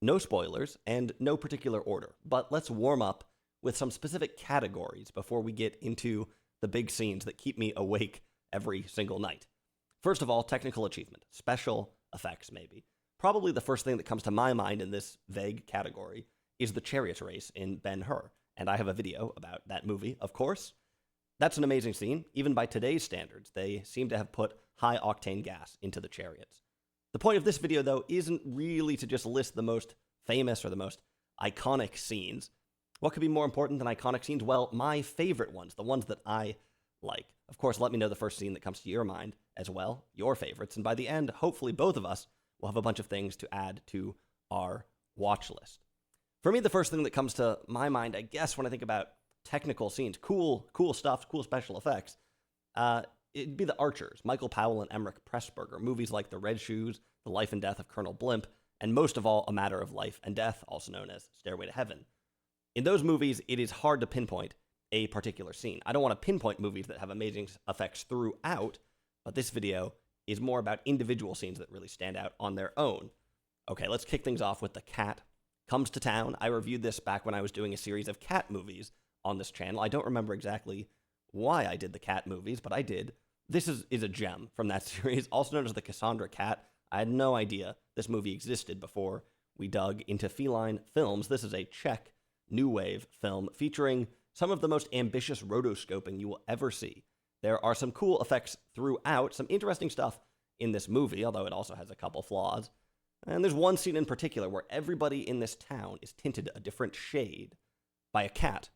No spoilers and no particular order, but let's warm up with some specific categories before we get into the big scenes that keep me awake every single night. First of all, technical achievement, special effects, maybe. Probably the first thing that comes to my mind in this vague category is the chariot race in Ben-Hur, and I have a video about that movie, of course. That's an amazing scene. Even by today's standards, they seem to have put high-octane gas into the chariots. The point of this video, though, isn't really to just list the most famous or the most iconic scenes. What could be more important than iconic scenes? Well, my favorite ones, the ones that I like. Of course, let me know the first scene that comes to your mind as well, your favorites, and by the end, hopefully both of us will have a bunch of things to add to our watch list. For me, the first thing that comes to my mind, I guess, when I think about technical scenes, cool stuff, cool special effects, it'd be The Archers, Michael Powell and Emmerich Pressburger, movies like The Red Shoes, The Life and Death of Colonel Blimp, and most of all, A Matter of Life and Death, also known as Stairway to Heaven. In those movies, it is hard to pinpoint a particular scene. I don't want to pinpoint movies that have amazing effects throughout, but this video is more about individual scenes that really stand out on their own. Okay, let's kick things off with The Cat Comes to Town. I reviewed this back when I was doing a series of cat movies on this channel. I don't remember exactly why I did the cat movies, but I did. This is a gem from that series, also known as the Cassandra Cat. I had no idea this movie existed before we dug into feline films. This is a Czech new wave film featuring some of the most ambitious rotoscoping you will ever see. There are some cool effects throughout, some interesting stuff in this movie, although it also has a couple flaws. And there's one scene in particular where everybody in this town is tinted a different shade by a cat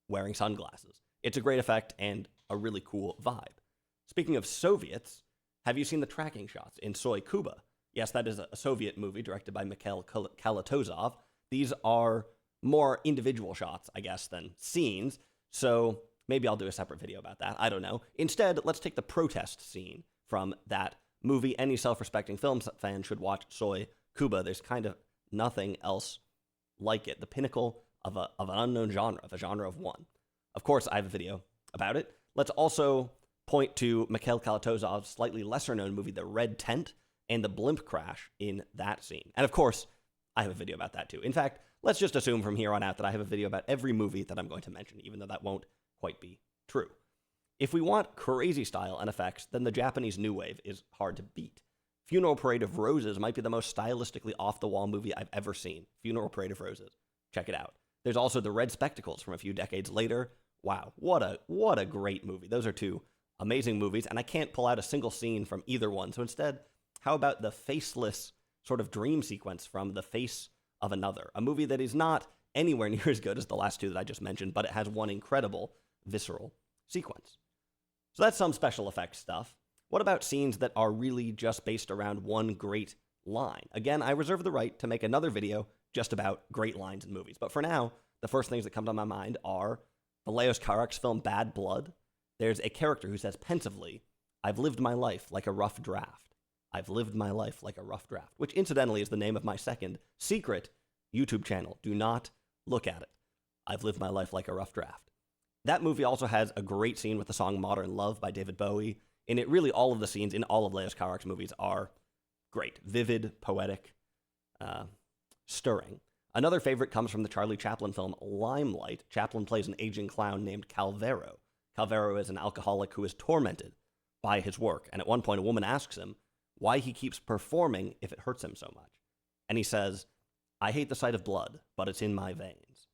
wearing sunglasses. It's a great effect and a really cool vibe. Speaking of Soviets, have you seen the tracking shots in Soy Kuba? Yes, that is a Soviet movie directed by Mikhail Kalatozov. These are more individual shots, I guess, than scenes, so maybe I'll do a separate video about that. I don't know. Instead, let's take the protest scene from that movie. Any self-respecting film fan should watch Soy Kuba. There's kind of nothing else like it. The pinnacle of an unknown genre, of a genre of one. Of course, I have a video about it. Let's also point to Mikhail Kalatozov's slightly lesser-known movie, The Red Tent, and the blimp crash in that scene. And of course, I have a video about that too. In fact, let's just assume from here on out that I have a video about every movie that I'm going to mention, even though that won't quite be true. If we want crazy style and effects, then the Japanese New Wave is hard to beat. Funeral Parade of Roses might be the most stylistically off-the-wall movie I've ever seen. Funeral Parade of Roses. Check it out. There's also The Red Spectacles from a few decades later. Wow, what a great movie. Those are two amazing movies, and I can't pull out a single scene from either one. So instead, how about the faceless sort of dream sequence from The Face of Another, a movie that is not anywhere near as good as the last two that I just mentioned, but it has one incredible visceral sequence. So that's some special effects stuff. What about scenes that are really just based around one great line? Again, I reserve the right to make another video just about great lines in movies, but for now, the first things that come to my mind are the Leos Carax film Bad Blood. There's a character who says pensively, "I've lived my life like a rough draft. I've lived my life like a rough draft," which incidentally is the name of my second secret YouTube channel. Do not look at it. I've lived my life like a rough draft. That movie also has a great scene with the song Modern Love by David Bowie. In it, really all of the scenes in all of Leos Carax movies are great, vivid, poetic, stirring. Another favorite comes from the Charlie Chaplin film Limelight. Chaplin plays an aging clown named Calvero. Calvero is an alcoholic who is tormented by his work, and at one point a woman asks him why he keeps performing if it hurts him so much. And he says, "I hate the sight of blood, but it's in my veins."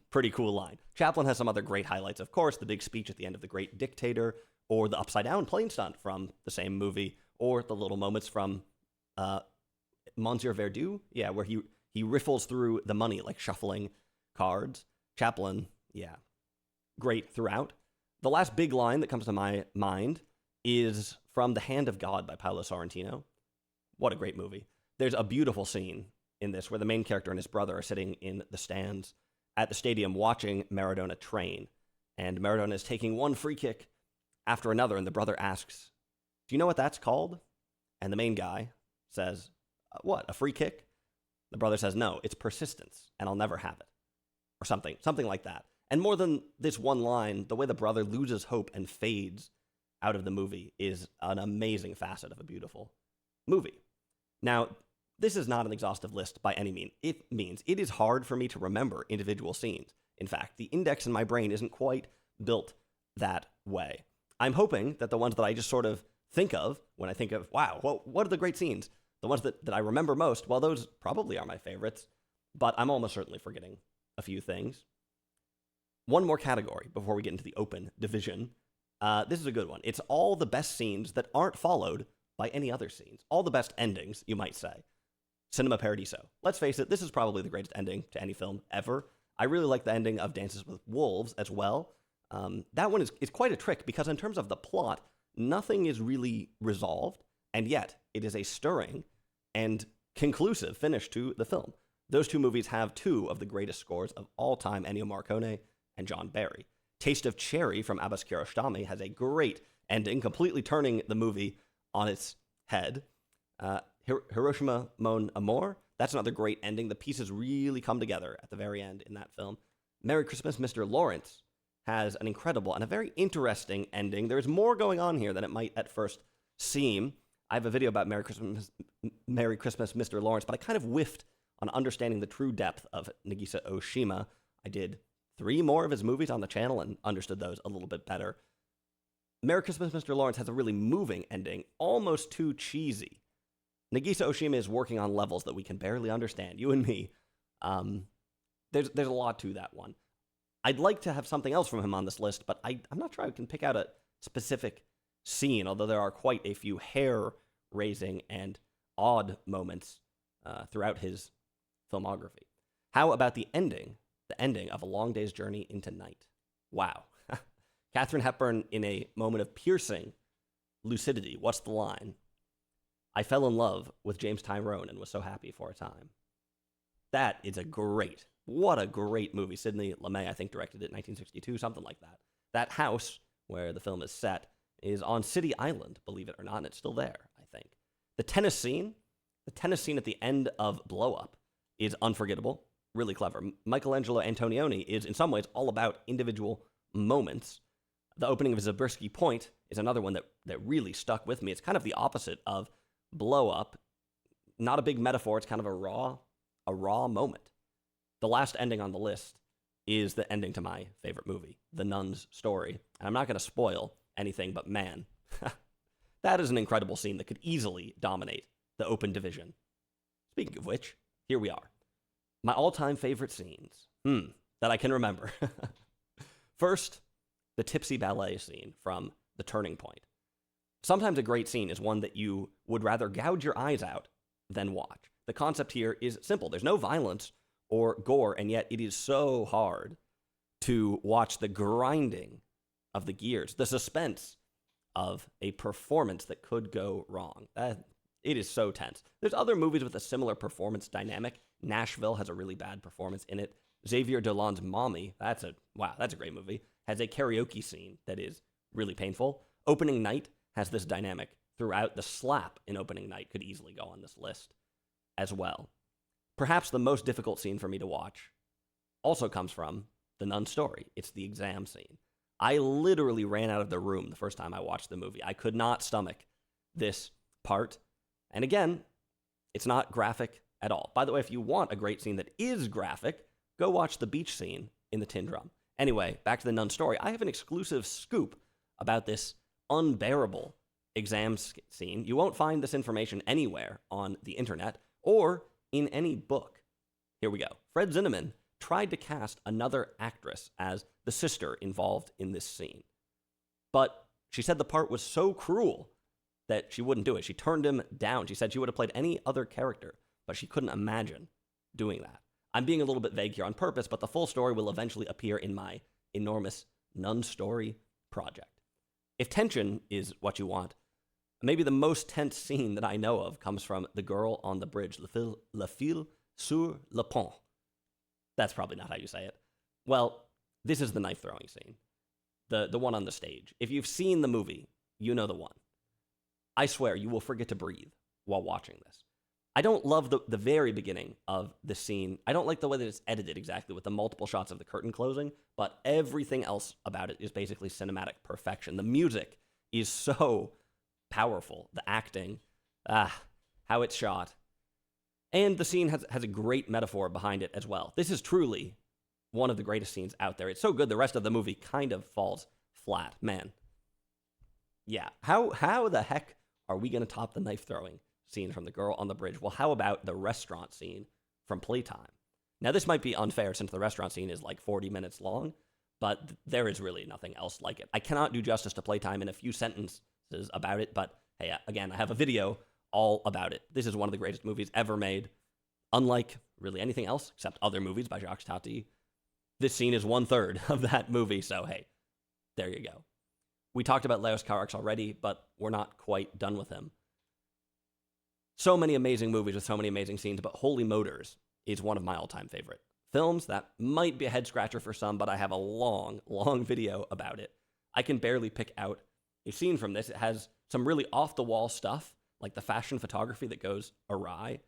Pretty cool line. Chaplin has some other great highlights, of course, the big speech at the end of The Great Dictator, or the upside-down plane stunt from the same movie, or the little moments from Monsieur Verdoux, where he riffles through the money like shuffling cards. Chaplin, great throughout. The last big line that comes to my mind is from The Hand of God by Paolo Sorrentino. What a great movie. There's a beautiful scene in this where the main character and his brother are sitting in the stands at the stadium watching Maradona train. And Maradona is taking one free kick after another, and the brother asks, "Do you know what that's called?" And the main guy says, "What, a free kick?" The brother says, "No, it's persistence, and I'll never have it." Or something like that. And more than this one line, the way the brother loses hope and fades out of the movie is an amazing facet of a beautiful movie. Now, This is not an exhaustive list by any means. It is hard for me to remember individual scenes. In fact, the index in my brain isn't quite built that way. I'm hoping that the ones that I just sort of think of when I think of, wow, well, what are the great scenes? The ones that I remember most, well, those probably are my favorites, but I'm almost certainly forgetting a few things. One more category before we get into the open division. This is a good one. It's all the best scenes that aren't followed by any other scenes. All the best endings, you might say. Cinema Paradiso. Let's face it, this is probably the greatest ending to any film ever. I really like the ending of Dances with Wolves as well. That one is quite a trick because in terms of the plot, nothing is really resolved, and yet it is a stirring and conclusive finish to the film. Those two movies have two of the greatest scores of all time, Ennio Morricone and John Barry. Taste of Cherry from Abbas Kiarostami has a great ending, completely turning the movie on its head. Hiroshima Mon Amour, that's another great ending. The pieces really come together at the very end in that film. Merry Christmas, Mr. Lawrence has an incredible and a very interesting ending. There's more going on here than it might at first seem. I have a video about Merry Christmas, Mr. Lawrence, but I kind of whiffed on understanding the true depth of Nagisa Oshima. I did 3 more of his movies on the channel and understood those a little bit better. Merry Christmas, Mr. Lawrence has a really moving ending, almost too cheesy. Nagisa Oshima is working on levels that we can barely understand, you and me. There's a lot to that one. I'd like to have something else from him on this list, but I'm not sure I can pick out a specific scene, although there are quite a few hair-raising and odd moments throughout his filmography. How about the ending of A Long Day's Journey into Night? Wow. Katharine Hepburn in a moment of piercing lucidity. What's the line? I fell in love with James Tyrone and was so happy for a time. That is what a great movie. Sidney Lumet, I think, directed it in 1962, something like that. That house where the film is set is on City Island, believe it or not, and it's still there, I think. The tennis scene at the end of Blow Up is unforgettable, really clever. Michelangelo Antonioni is, in some ways, all about individual moments. The opening of Zabriskie Point is another one that really stuck with me. It's kind of the opposite of Blow Up. Not a big metaphor, it's kind of a raw moment. The last ending on the list is the ending to my favorite movie, The Nun's Story. And I'm not going to spoil anything, but man, that is an incredible scene that could easily dominate the open division. Speaking of which, here we are. My all-time favorite scenes that I can remember. First, the tipsy ballet scene from The Turning Point. Sometimes a great scene is one that you would rather gouge your eyes out than watch. The concept here is simple. There's no violence or gore, and yet it is so hard to watch the grinding of the gears, the suspense of a performance that could go wrong. It is so tense. There's other movies with a similar performance dynamic. Nashville has a really bad performance in it. Xavier Dolan's Mommy, that's a great movie, has a karaoke scene that is really painful. Opening Night has this dynamic throughout. The slap in Opening Night could easily go on this list as well. Perhaps the most difficult scene for me to watch also comes from The Nun's Story. It's the exam scene. I literally ran out of the room the first time I watched the movie. I could not stomach this part. And again, it's not graphic at all. By the way, if you want a great scene that is graphic, go watch the beach scene in The Tin Drum. Anyway, back to The Nun's Story. I have an exclusive scoop about this unbearable exam scene. You won't find this information anywhere on the internet or in any book. Here we go. Fred Zinnemann tried to cast another actress as the sister involved in this scene. But she said the part was so cruel that she wouldn't do it. She turned him down. She said she would have played any other character, but she couldn't imagine doing that. I'm being a little bit vague here on purpose, but the full story will eventually appear in my enormous Nun's Story project. If tension is what you want, maybe the most tense scene that I know of comes from The Girl on the Bridge, Le Fil sur le Pont. That's probably not how you say it. Well, this is the knife-throwing scene, the one on the stage. If you've seen the movie, you know the one. I swear you will forget to breathe while watching this. I don't love the very beginning of the scene. I don't like the way that it's edited exactly with the multiple shots of the curtain closing, but everything else about it is basically cinematic perfection. The music is so powerful. The acting, how it's shot. And the scene has a great metaphor behind it as well. This is truly one of the greatest scenes out there. It's so good the rest of the movie kind of falls flat. Man. Yeah. How the heck are we going to top the knife throwing scene from the girl on the bridge? Well, how about the restaurant scene from Playtime? Now, this might be unfair since the restaurant scene is like 40 minutes long, but there is really nothing else like it. I cannot do justice to Playtime in a few sentences about it, but hey, again, I have a video all about it. This is one of the greatest movies ever made. Unlike really anything else, except other movies by Jacques Tati, this scene is 1/3 of that movie, so hey, there you go. We talked about Leos Carax already, but we're not quite done with him. So many amazing movies with so many amazing scenes, but Holy Motors is one of my all-time favorite films. That might be a head-scratcher for some, but I have a long, long video about it. I can barely pick out a scene from this. It has some really off-the-wall stuff, like the fashion photography that goes awry.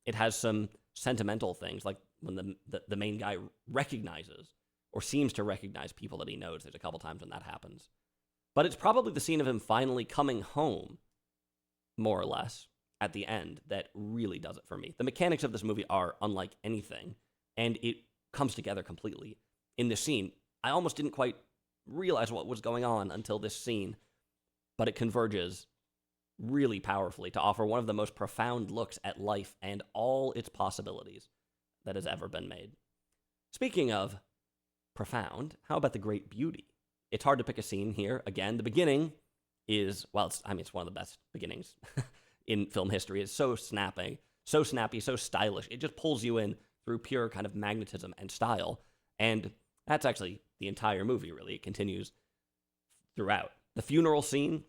It has some sentimental things, like when the main guy recognizes or seems to recognize people that he knows. There's a couple times when that happens. But it's probably the scene of him finally coming home, more or less, at the end that really does it for me. The mechanics of this movie are unlike anything, and it comes together completely in this scene. I almost didn't quite realize what was going on until this scene, but it converges really powerfully to offer one of the most profound looks at life and all its possibilities that has ever been made. Speaking of profound, how about The Great Beauty? It's hard to pick a scene here. Again, the beginning is, well, it's one of the best beginnings in film history. It's so snappy, so stylish. It just pulls you in through pure kind of magnetism and style. And that's actually the entire movie, really. It continues throughout. The funeral scene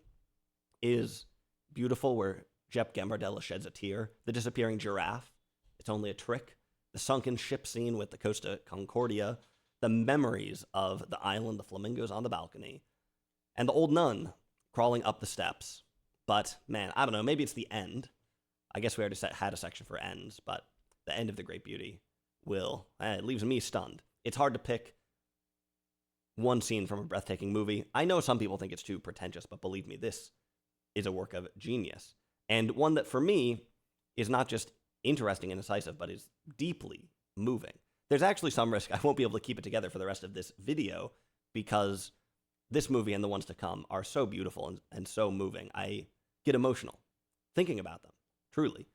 is beautiful, where Jep Gambardella sheds a tear. The disappearing giraffe, it's only a trick. The sunken ship scene with the Costa Concordia. The memories of the island, the flamingos on the balcony. And the old nun crawling up the steps. But, man, I don't know, maybe it's the end. I guess we already had a section for ends, but the end of The Great Beauty it leaves me stunned. It's hard to pick one scene from a breathtaking movie. I know some people think it's too pretentious, but believe me, this is a work of genius. And one that, for me, is not just interesting and incisive, but is deeply moving. There's actually some risk I won't be able to keep it together for the rest of this video, because this movie and the ones to come are so beautiful and so moving. I get emotional thinking about them, truly.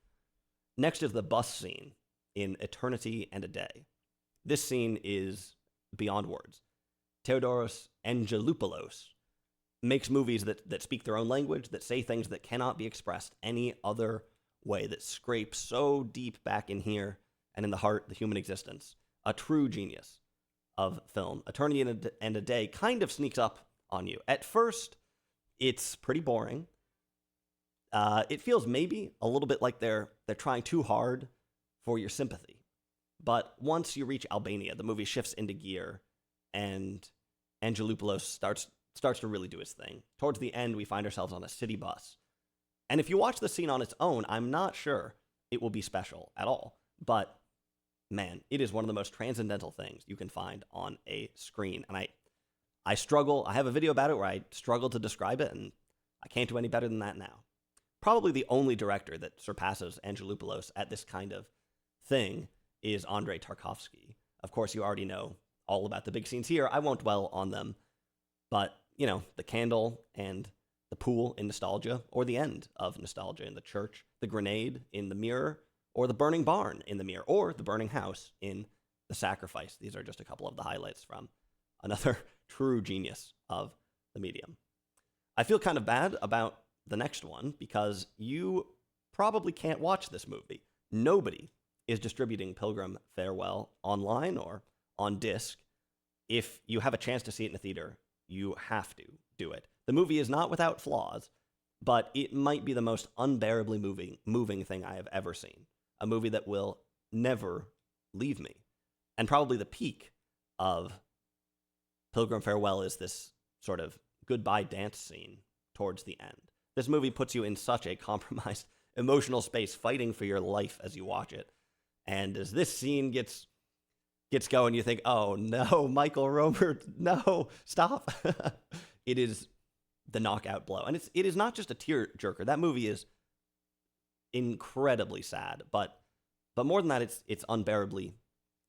Next is the bus scene in Eternity and a Day. This scene is beyond words. Theodoros Angelopoulos makes movies that speak their own language, that say things that cannot be expressed any other way, that scrape so deep back in here and in the heart, the human existence. A true genius of film. Eternity and a Day kind of sneaks up on you. At first, it's pretty boring. It feels maybe a little bit like they're trying too hard for your sympathy. But once you reach Albania, the movie shifts into gear, and Angelopoulos starts to really do his thing. Towards the end, we find ourselves on a city bus. And if you watch the scene on its own, I'm not sure it will be special at all. But, man, it is one of the most transcendental things you can find on a screen. And I struggle. I have a video about it where I struggle to describe it, and I can't do any better than that now. Probably the only director that surpasses Angelopoulos at this kind of thing is Andrei Tarkovsky. Of course, you already know all about the big scenes here. I won't dwell on them. But, the candle and the pool in Nostalgia, or the end of Nostalgia in the church, the grenade in The Mirror, or the burning barn in The Mirror, or the burning house in The Sacrifice. These are just a couple of the highlights from another true genius of the medium. I feel kind of bad about the next one because you probably can't watch this movie. Nobody is distributing Pilgrim Farewell online or on disc. If you have a chance to see it in a theater, you have to do it. The movie is not without flaws, but it might be the most unbearably moving thing I have ever seen. A movie that will never leave me. And probably the peak of Pilgrim Farewell is this sort of goodbye dance scene towards the end. This movie puts you in such a compromised emotional space, fighting for your life as you watch it. And as this scene gets going, you think, oh no, Michael Romer, no, stop. It is the knockout blow. And it is not just a tear jerker. That movie is incredibly sad, but But more than that, it's unbearably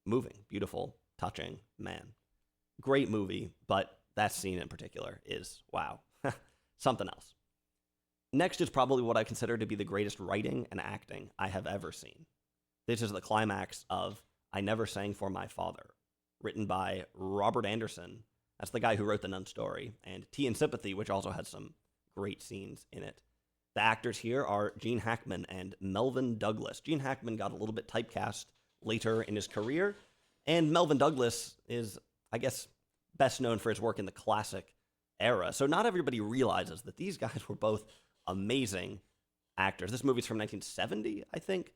moving, beautiful, touching, man. Great movie, but that scene in particular is, wow, something else. Next is probably what I consider to be the greatest writing and acting I have ever seen. This is the climax of I Never Sang for My Father, written by Robert Anderson. That's the guy who wrote The Nun Story, and Tea and Sympathy, which also has some great scenes in it. The actors here are Gene Hackman and Melvyn Douglas. Gene Hackman got a little bit typecast later in his career, and Melvyn Douglas is, I guess, best known for his work in the classic era. So not everybody realizes that these guys were both amazing actors. This movie's from 1970, I think.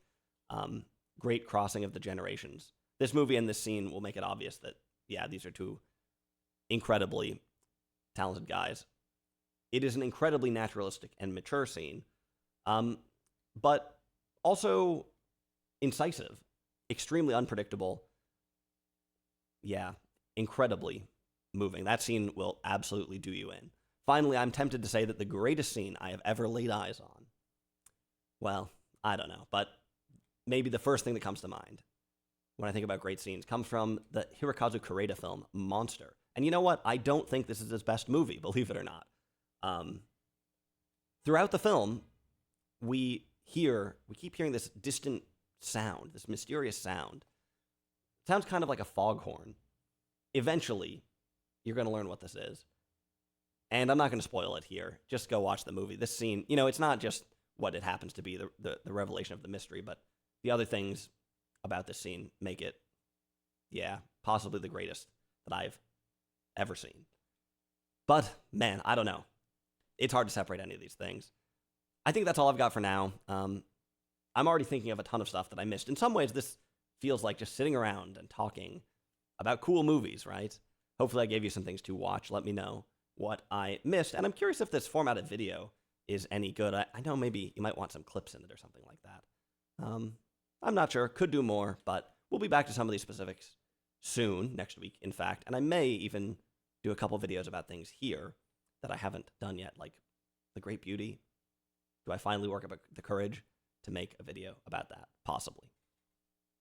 Great crossing of the generations. This movie and this scene will make it obvious that, yeah, these are two incredibly talented guys. It is an incredibly naturalistic and mature scene, but also incisive, extremely unpredictable. Yeah, incredibly moving. That scene will absolutely do you in. Finally, I'm tempted to say that the greatest scene I have ever laid eyes on, well, I don't know, but maybe the first thing that comes to mind when I think about great scenes comes from the Hirokazu Koreeda film, Monster. And you know what? I don't think this is his best movie, believe it or not. Throughout the film, we keep hearing this distant sound, this mysterious sound. It sounds kind of like a foghorn. Eventually, you're going to learn what this is. And I'm not going to spoil it here. Just go watch the movie. This scene, it's not just what it happens to be, the revelation of the mystery, but the other things about this scene make it, possibly the greatest that I've ever seen. But, man, I don't know. It's hard to separate any of these things. I think that's all I've got for now. I'm already thinking of a ton of stuff that I missed. In some ways, this feels like just sitting around and talking about cool movies, right? Hopefully I gave you some things to watch. Let me know what I missed. And I'm curious if this formatted video is any good. I know maybe you might want some clips in it or something like that. I'm not sure. Could do more, but we'll be back to some of these specifics soon, next week, in fact. And I may even do a couple videos about things here that I haven't done yet, like The Great Beauty. Do I finally work up the courage to make a video about that? Possibly.